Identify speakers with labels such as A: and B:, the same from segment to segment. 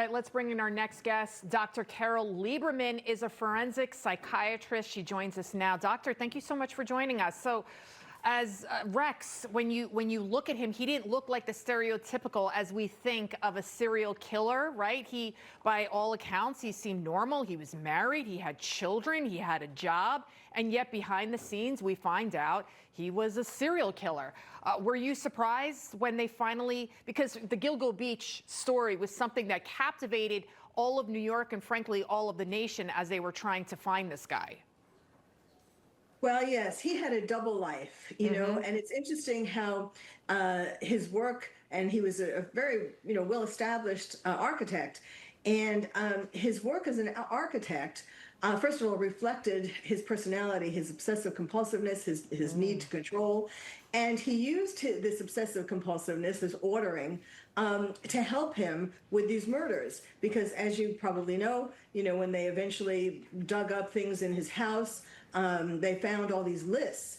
A: right, let's bring in our next guest. Dr. Carole Lieberman is a forensic psychiatrist. She joins us now. Doctor, thank you so much for joining us. So, as Rex, when you look at him, he didn't look like the stereotypical as we think of a serial killer, right? He, by all accounts, he seemed normal. He was married. He had children. He had a job. And yet behind the scenes, we find out he was a serial killer. Were you surprised when they finally, because the Gilgo Beach story was something that captivated all of New York and frankly, all of the nation as they were trying to find this guy?
B: Well, yes, he had a double life, you know, and it's interesting how his work, and he was a very, well-established architect, and his work as an architect, first of all, reflected his personality, his obsessive compulsiveness, his need to control, and he used this obsessive compulsiveness, this ordering, to help him with these murders. Because as you probably know, when they eventually dug up things in his house, they found all these lists,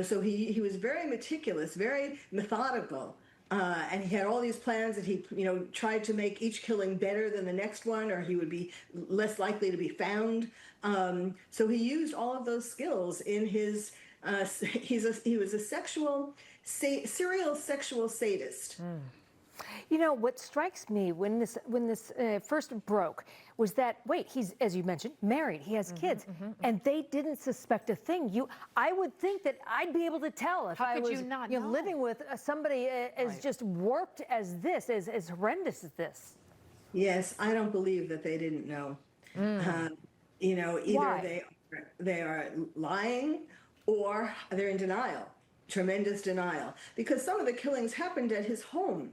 B: so he was very meticulous, very methodical. And he had all these plans that he, tried to make each killing better than the next one, or he would be less likely to be found. So he used all of those skills in his, he was a serial sexual sadist.
C: What strikes me when this first broke was that, wait, he's, as you mentioned, married, he has kids, and they didn't suspect a thing. I would think that I'd be able to tell if I was living with somebody as just warped as this, as horrendous as this.
B: Yes, I don't believe that they didn't know. Either
C: Why?
B: they are lying or they're in denial, tremendous denial, because some of the killings happened at his home.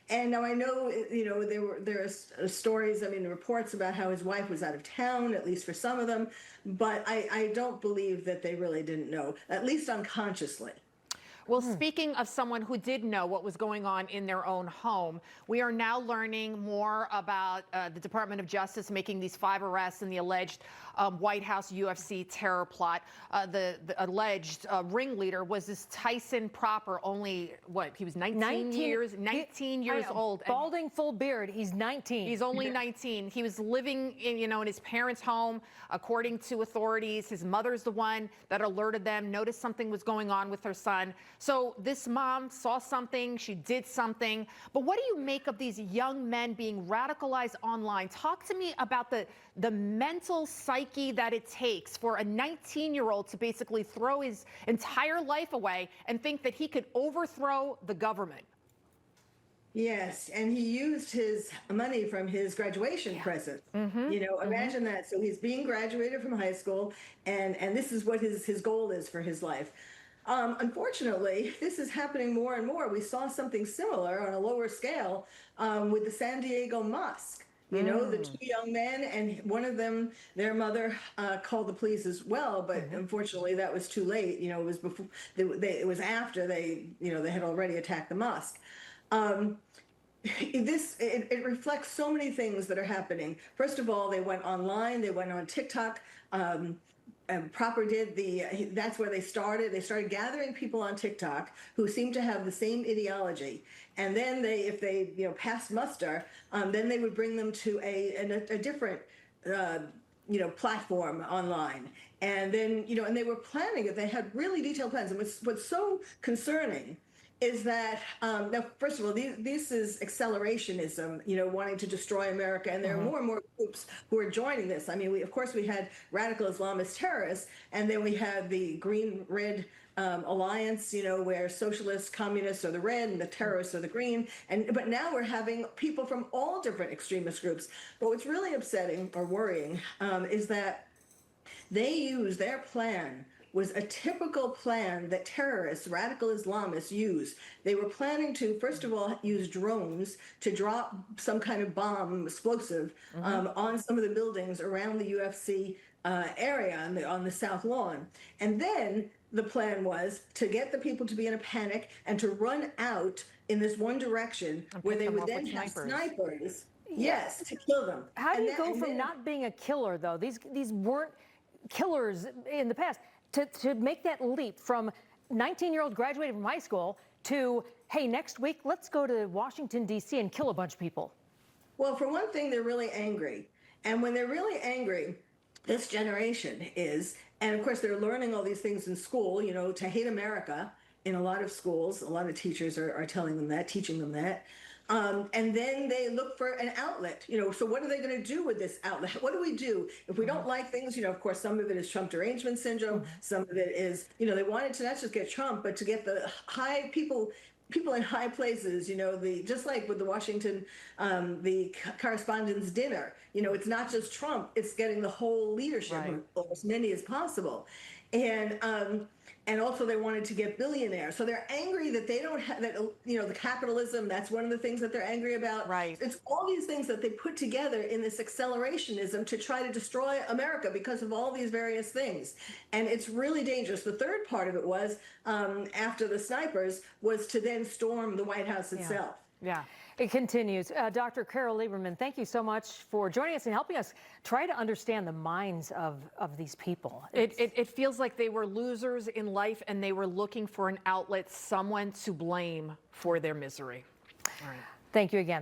B: And now I know, there are stories, reports about how his wife was out of town, at least for some of them, but I don't believe that they really didn't know, at least unconsciously.
A: Well, speaking of someone who did know what was going on in their own home, we are now learning more about the Department of Justice making these 5 arrests in the alleged White House UFC terror plot. The alleged ringleader was this Tyson Proper, only, he was 19 years old.
C: Balding, full beard, he's 19.
A: He's only 19. He was living in his parents' home, according to authorities. His mother's the one that alerted them, noticed something was going on with her son. So this mom saw something, she did something. But what do you make of these young men being radicalized online? Talk to me about the mental psyche that it takes for a 19-year-old to basically throw his entire life away and think that he could overthrow the government.
B: Yes, and he used his money from his graduation present. Imagine that. So he's being graduated from high school, and this is what his goal is for his life. Unfortunately, this is happening more and more. We saw something similar on a lower scale with the San Diego mosque. The 2 young men, and one of them, their mother called the police as well, but unfortunately that was too late. It was before, it was after they had already attacked the mosque. It reflects so many things that are happening. First of all, they went online, they went on TikTok. Proper did that's where they started. They started gathering people on TikTok who seemed to have the same ideology. And then if they passed muster, then they would bring them to a different, platform online. And then, and they were planning it. They had really detailed plans. And what's so concerning is that, now, first of all, this is accelerationism, wanting to destroy America. And there are more and more groups who are joining this. Of course, we had radical Islamist terrorists, and then we had the green-red alliance, where socialists, communists are the red and the terrorists are the green. But now we're having people from all different extremist groups. But what's really upsetting or worrying is that they use their plan was a typical plan that terrorists, radical Islamists use. They were planning to, first of all, use drones to drop some kind of bomb, explosive, on some of the buildings around the UFC area on the South Lawn. And then the plan was to get the people to be in a panic and to run out in this one direction where they would then have snipers. Yes, to kill them.
C: How do you go from not being a killer, though? These weren't killers in the past. To make that leap from 19-year-old graduated from high school to, hey, next week, let's go to Washington, D.C. and kill a bunch of people.
B: Well, for one thing, they're really angry. And when they're really angry, this generation is, and of course, they're learning all these things in school, you know, to hate America in a lot of schools. A lot of teachers are telling them that, teaching them that. And then they look for an outlet, you know, so what are they going to do with this outlet? What do we do if we don't like things? You know, of course, some of it is Trump derangement syndrome. Some of it is, you know, they wanted to not just get Trump, but to get the high people in high places, you know, just like with the Washington, the correspondence dinner, you know, it's not just Trump, it's getting the whole leadership,
A: Right.
B: or as many as possible. And also they wanted to get billionaires. So they're angry that they don't have that, you know, the capitalism, that's one of the things that they're angry about.
A: Right.
B: It's all these things that they put together in this accelerationism to try to destroy America because of all these various things. And it's really dangerous. The third part of it was, after the snipers, was to then storm the White House itself.
A: Yeah.
C: It continues. Dr. Carole Lieberman, thank you so much for joining us and helping us try to understand the minds of these people.
A: It feels like they were losers in life and they were looking for an outlet, someone to blame for their misery. All right.
C: Thank you again.